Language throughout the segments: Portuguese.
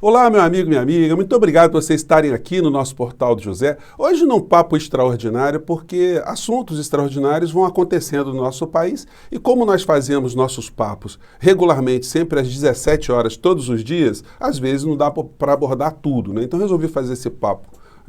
Olá, meu amigo, minha amiga, muito obrigado por vocês estarem aqui no nosso Portal do José. Hoje num papo extraordinário, porque assuntos extraordinários vão acontecendo no nosso país e como nós fazemos nossos papos regularmente, sempre às 17 horas, todos os dias, às vezes não dá para abordar tudo, né? Então resolvi fazer esse papo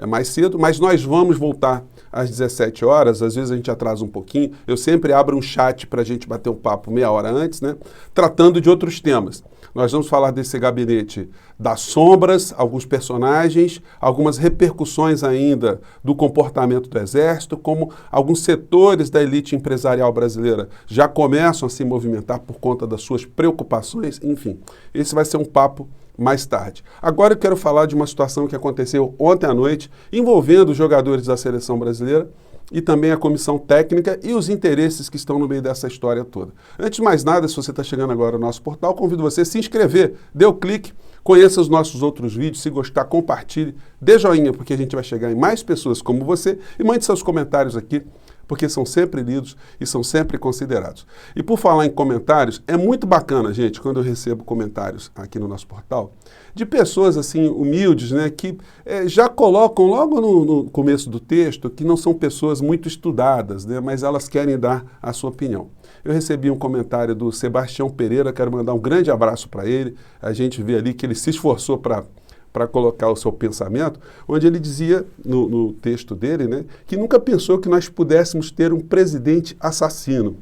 mais cedo, mas nós vamos voltar às 17 horas, às vezes a gente atrasa um pouquinho, eu sempre abro um chat para a gente bater um papo meia hora antes, né? Tratando de outros temas. Nós vamos falar desse gabinete das sombras, alguns personagens, algumas repercussões ainda do comportamento do Exército, como alguns setores da elite empresarial brasileira já começam a se movimentar por conta das suas preocupações, enfim. Esse vai ser um papo mais tarde. Agora eu quero falar de uma situação que aconteceu ontem à noite, envolvendo os jogadores da seleção brasileira e também a comissão técnica e os interesses que estão no meio dessa história toda. Antes de mais nada, se você está chegando agora no nosso portal, convido você a se inscrever, dê o clique, conheça os nossos outros vídeos, se gostar, compartilhe, dê joinha, porque a gente vai chegar em mais pessoas como você e mande seus comentários aqui, porque são sempre lidos e são sempre considerados. E por falar em comentários, é muito bacana, gente, quando eu recebo comentários aqui no nosso portal, de pessoas assim humildes, né, que já colocam logo no começo do texto que não são pessoas muito estudadas, né, mas elas querem dar a sua opinião. Eu recebi um comentário do Sebastião Pereira, quero mandar um grande abraço para ele, a gente vê ali que ele se esforçou para colocar o seu pensamento, onde ele dizia, no texto dele, né, que nunca pensou que nós pudéssemos ter um presidente assassino.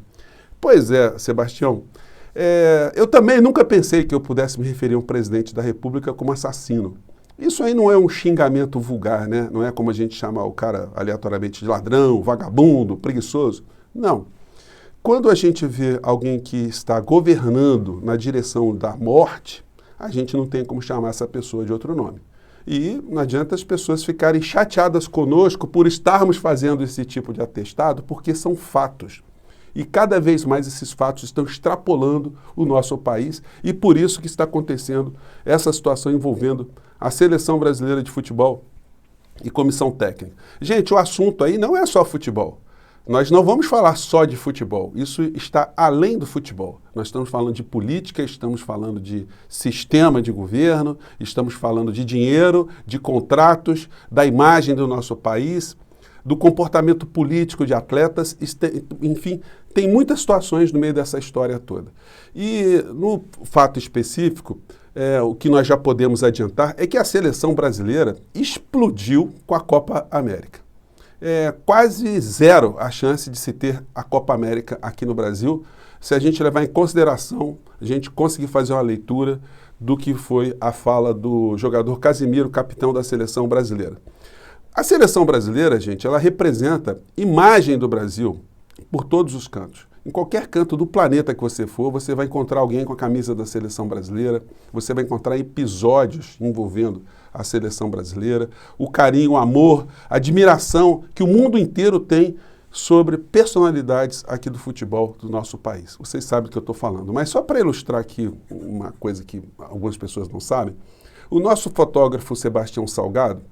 Pois é, Sebastião, eu também nunca pensei que eu pudesse me referir a um presidente da República como assassino. Isso aí não é um xingamento vulgar, né? Não é como a gente chama o cara aleatoriamente de ladrão, vagabundo, preguiçoso. Não. Quando a gente vê alguém que está governando na direção da morte, a gente não tem como chamar essa pessoa de outro nome. E não adianta as pessoas ficarem chateadas conosco por estarmos fazendo esse tipo de atestado, porque são fatos. E cada vez mais esses fatos estão extrapolando o nosso país e por isso que está acontecendo essa situação envolvendo a seleção brasileira de futebol e comissão técnica. Gente, o assunto aí não é só futebol. Nós não vamos falar só de futebol, isso está além do futebol. Nós estamos falando de política, estamos falando de sistema de governo, estamos falando de dinheiro, de contratos, da imagem do nosso país, do comportamento político de atletas, enfim, tem muitas situações no meio dessa história toda. E no fato específico, o que nós já podemos adiantar é que a seleção brasileira explodiu com a Copa América. Quase zero a chance de se ter a Copa América aqui no Brasil, se a gente levar em consideração, a gente conseguir fazer uma leitura do que foi a fala do jogador Casimiro, capitão da seleção brasileira. A seleção brasileira, gente, ela representa imagem do Brasil por todos os cantos. Em qualquer canto do planeta que você for, você vai encontrar alguém com a camisa da seleção brasileira, você vai encontrar episódios envolvendo a seleção brasileira, o carinho, o amor, a admiração que o mundo inteiro tem sobre personalidades aqui do futebol do nosso país. Vocês sabem do que eu estou falando. Mas só para ilustrar aqui uma coisa que algumas pessoas não sabem, o nosso fotógrafo Sebastião Salgado,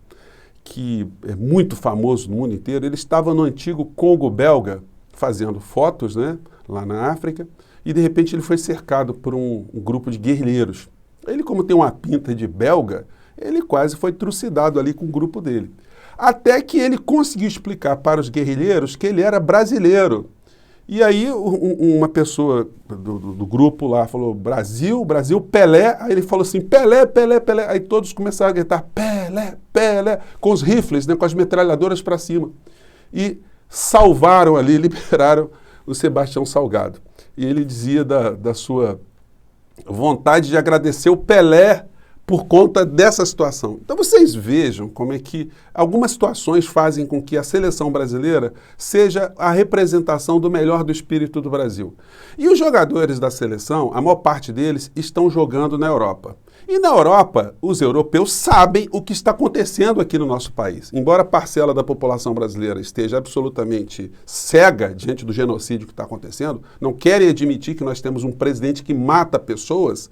que é muito famoso no mundo inteiro, ele estava no antigo Congo belga fazendo fotos, né, lá na África, e de repente ele foi cercado por um grupo de guerrilheiros. Ele, como tem uma pinta de belga, ele quase foi trucidado ali com o grupo dele. Até que ele conseguiu explicar para os guerrilheiros que ele era brasileiro. E aí uma pessoa do grupo lá falou, Brasil, Brasil, Pelé. Aí ele falou assim, Pelé, Pelé, Pelé. Aí todos começaram a gritar, Pelé, Pelé, com os rifles, né, com as metralhadoras para cima. E salvaram ali, liberaram o Sebastião Salgado. E ele dizia da sua vontade de agradecer o Pelé por conta dessa situação. Então vocês vejam como é que algumas situações fazem com que a seleção brasileira seja a representação do melhor do espírito do Brasil. E os jogadores da seleção, a maior parte deles, estão jogando na Europa. E na Europa, os europeus sabem o que está acontecendo aqui no nosso país. Embora a parcela da população brasileira esteja absolutamente cega diante do genocídio que está acontecendo, não querem admitir que nós temos um presidente que mata pessoas,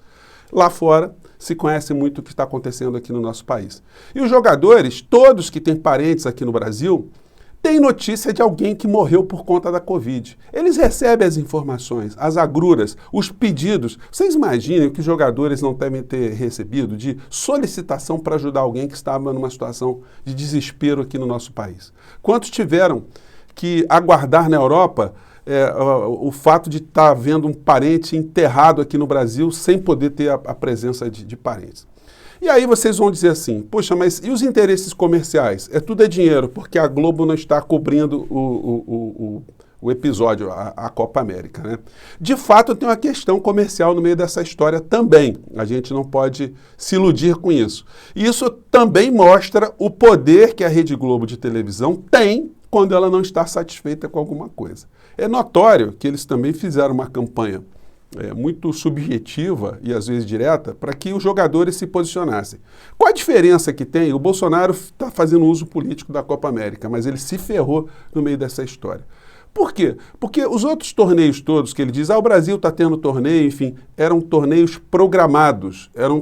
lá fora se conhece muito o que está acontecendo aqui no nosso país. E os jogadores, todos que têm parentes aqui no Brasil, tem notícia de alguém que morreu por conta da Covid. Eles recebem as informações, as agruras, os pedidos. Vocês imaginem o que os jogadores não devem ter recebido de solicitação para ajudar alguém que estava numa situação de desespero aqui no nosso país? Quantos tiveram que aguardar na Europa o fato de estar vendo um parente enterrado aqui no Brasil sem poder ter a presença de parentes? E aí vocês vão dizer assim, poxa, mas e os interesses comerciais? Tudo é dinheiro, porque a Globo não está cobrindo o episódio, a Copa América, né? De fato, tem uma questão comercial no meio dessa história também. A gente não pode se iludir com isso. E isso também mostra o poder que a Rede Globo de televisão tem quando ela não está satisfeita com alguma coisa. É notório que eles também fizeram uma campanha muito subjetiva e às vezes direta para que os jogadores se posicionassem. Qual a diferença que tem? O Bolsonaro está fazendo uso político da Copa América, mas ele se ferrou no meio dessa história. Por quê? Porque os outros torneios todos que ele diz, o Brasil está tendo torneio, enfim, eram torneios programados, eram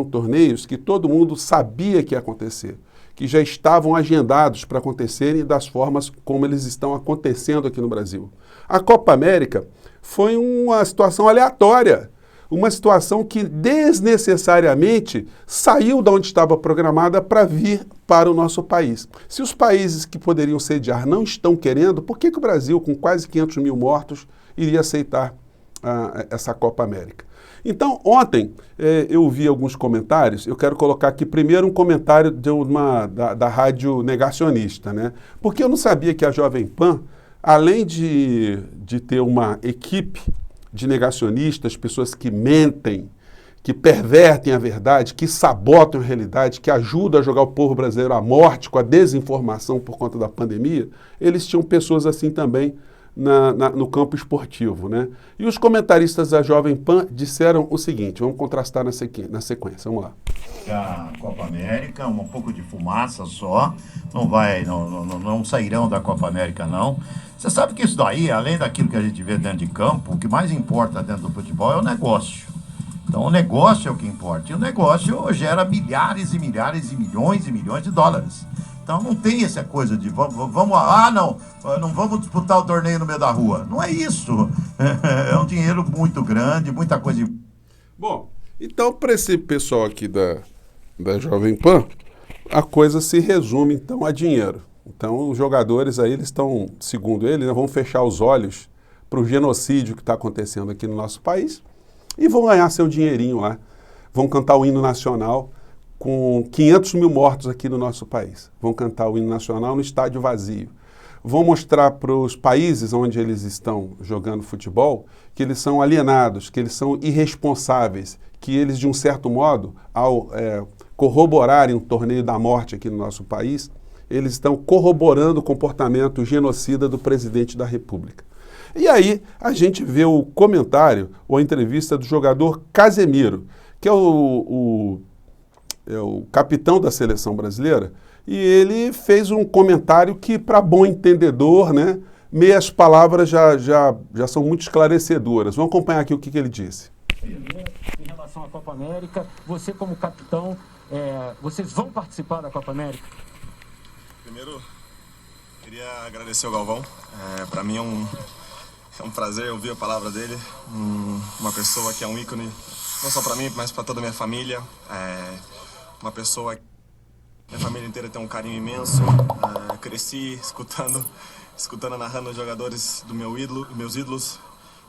torneios que todo mundo sabia que ia acontecer, que já estavam agendados para acontecerem das formas como eles estão acontecendo aqui no Brasil. A Copa América foi uma situação aleatória, uma situação que desnecessariamente saiu de onde estava programada para vir para o nosso país. Se os países que poderiam sediar não estão querendo, por que o Brasil, com quase 500 mil mortos, iria aceitar essa Copa América? Então, ontem eu vi alguns comentários, eu quero colocar aqui primeiro um comentário da Rádio Negacionista, né? Porque eu não sabia que a Jovem Pan, além de ter uma equipe de negacionistas, pessoas que mentem, que pervertem a verdade, que sabotam a realidade, que ajudam a jogar o povo brasileiro à morte com a desinformação por conta da pandemia, eles tinham pessoas assim também no campo esportivo, né? E os comentaristas da Jovem Pan disseram o seguinte, vamos contrastar na sequência, vamos lá. A Copa América, um pouco de fumaça só, não sairão da Copa América não. Você sabe que isso daí, além daquilo que a gente vê dentro de campo, o que mais importa dentro do futebol é o negócio. Então o negócio é o que importa, e o negócio gera milhares e milhares e milhões de dólares. Então não tem essa coisa de não vamos disputar o torneio no meio da rua. Não é isso. É um dinheiro muito grande, muita coisa. Bom, então para esse pessoal aqui da Jovem Pan, a coisa se resume então a dinheiro. Então os jogadores aí, eles estão, segundo ele, vão fechar os olhos para o genocídio que está acontecendo aqui no nosso país e vão ganhar seu dinheirinho lá. Vão cantar o hino nacional com 500 mil mortos aqui no nosso país. Vão cantar o hino nacional no estádio vazio. Vão mostrar para os países onde eles estão jogando futebol que eles são alienados, que eles são irresponsáveis, que eles, de um certo modo, ao corroborarem o torneio da morte aqui no nosso país, eles estão corroborando o comportamento genocida do presidente da República. E aí a gente vê o comentário ou a entrevista do jogador Casemiro, que é o capitão da seleção brasileira, e ele fez um comentário que, para bom entendedor, né, meias palavras já são muito esclarecedoras. Vamos acompanhar aqui o que ele disse. Em relação à Copa América, você como capitão, vocês vão participar da Copa América? Primeiro, queria agradecer ao Galvão. Para mim é um prazer ouvir a palavra dele. Uma pessoa que é um ícone, não só para mim, mas para toda a minha família. Uma pessoa que minha família inteira tem um carinho imenso. Cresci escutando, narrando os jogadores do meus ídolos.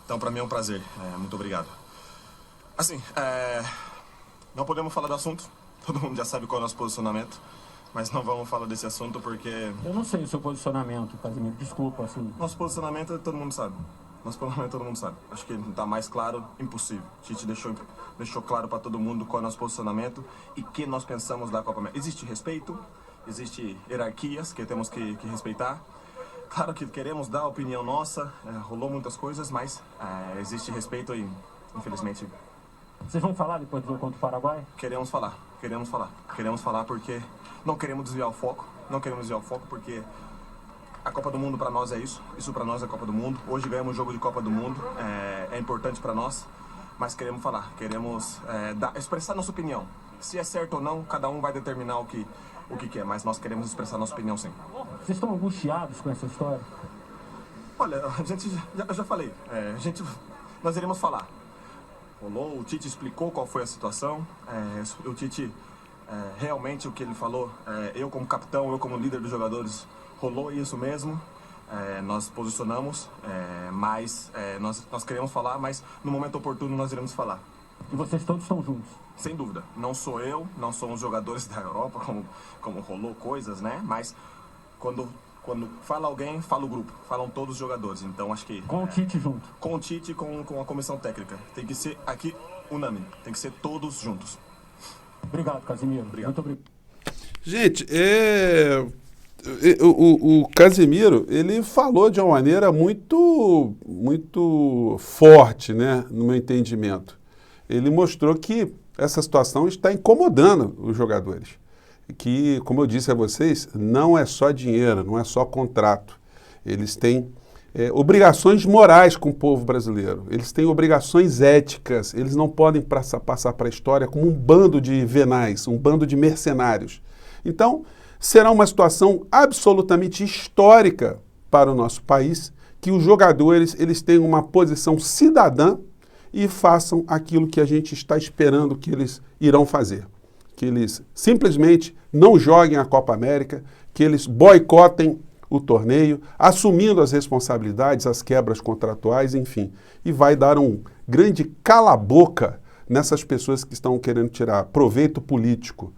Então, para mim é um prazer. Muito obrigado. Assim, não podemos falar do assunto. Todo mundo já sabe qual é o nosso posicionamento. Mas não vamos falar desse assunto porque... Eu não sei o seu posicionamento, Casemiro. Desculpa, assim. Nosso posicionamento todo mundo sabe. Acho que está mais claro, impossível. A gente deixou claro para todo mundo qual é o nosso posicionamento e o que nós pensamos da Copa América. Existe respeito, existe hierarquias que temos que respeitar. Claro que queremos dar a opinião nossa, rolou muitas coisas, mas existe respeito e, infelizmente... Vocês vão falar depois do jogo contra o Paraguai? Queremos falar porque não queremos desviar o foco, porque a Copa do Mundo para nós é isso para nós é a Copa do Mundo. Hoje ganhamos o jogo de Copa do Mundo, é importante para nós, mas queremos falar, expressar nossa opinião. Se é certo ou não, cada um vai determinar o que quer, mas nós queremos expressar nossa opinião sim. Vocês estão angustiados com essa história? Olha, a gente, eu já falei, nós iremos falar. Rolou, o Tite explicou qual foi a situação, o Tite, realmente o que ele falou, eu como capitão, eu como líder dos jogadores, rolou isso mesmo, nós posicionamos, mas nós queremos falar, mas no momento oportuno nós iremos falar. E vocês todos estão juntos? Sem dúvida, não sou eu, não são os jogadores da Europa, como rolou coisas, né, mas quando fala alguém, fala o grupo, falam todos os jogadores, então acho que... Com o Tite junto? Com o Tite e com a comissão técnica. Tem que ser aqui unânime, tem que ser todos juntos. Obrigado, Casemiro. Obrigado. Muito obrigado. Gente, o Casemiro, ele falou de uma maneira muito forte, né, no meu entendimento. Ele mostrou que essa situação está incomodando os jogadores. Que, como eu disse a vocês, não é só dinheiro, não é só contrato. Eles têm obrigações morais com o povo brasileiro. Eles têm obrigações éticas. Eles não podem passar para a história como um bando de venais, um bando de mercenários. Então, será uma situação absolutamente histórica para o nosso país, que os jogadores eles tenham uma posição cidadã e façam aquilo que a gente está esperando que eles irão fazer. Que eles simplesmente não joguem a Copa América, que eles boicotem o torneio, assumindo as responsabilidades, as quebras contratuais, enfim. E vai dar um grande cala-boca nessas pessoas que estão querendo tirar proveito político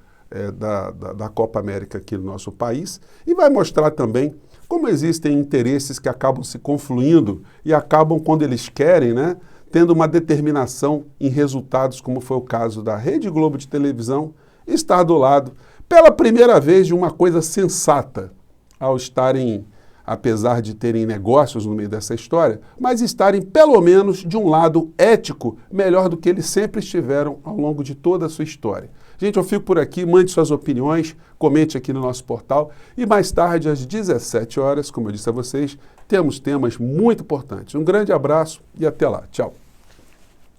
da Copa América aqui no nosso país e vai mostrar também como existem interesses que acabam se confluindo e acabam, quando eles querem, né, tendo uma determinação em resultados, como foi o caso da Rede Globo de televisão, estar do lado, pela primeira vez, de uma coisa sensata, ao estarem, apesar de terem negócios no meio dessa história, mas estarem, pelo menos, de um lado ético, melhor do que eles sempre estiveram ao longo de toda a sua história. Gente, eu fico por aqui, mande suas opiniões, comente aqui no nosso portal e mais tarde, às 17 horas, como eu disse a vocês, temos temas muito importantes. Um grande abraço e até lá. Tchau.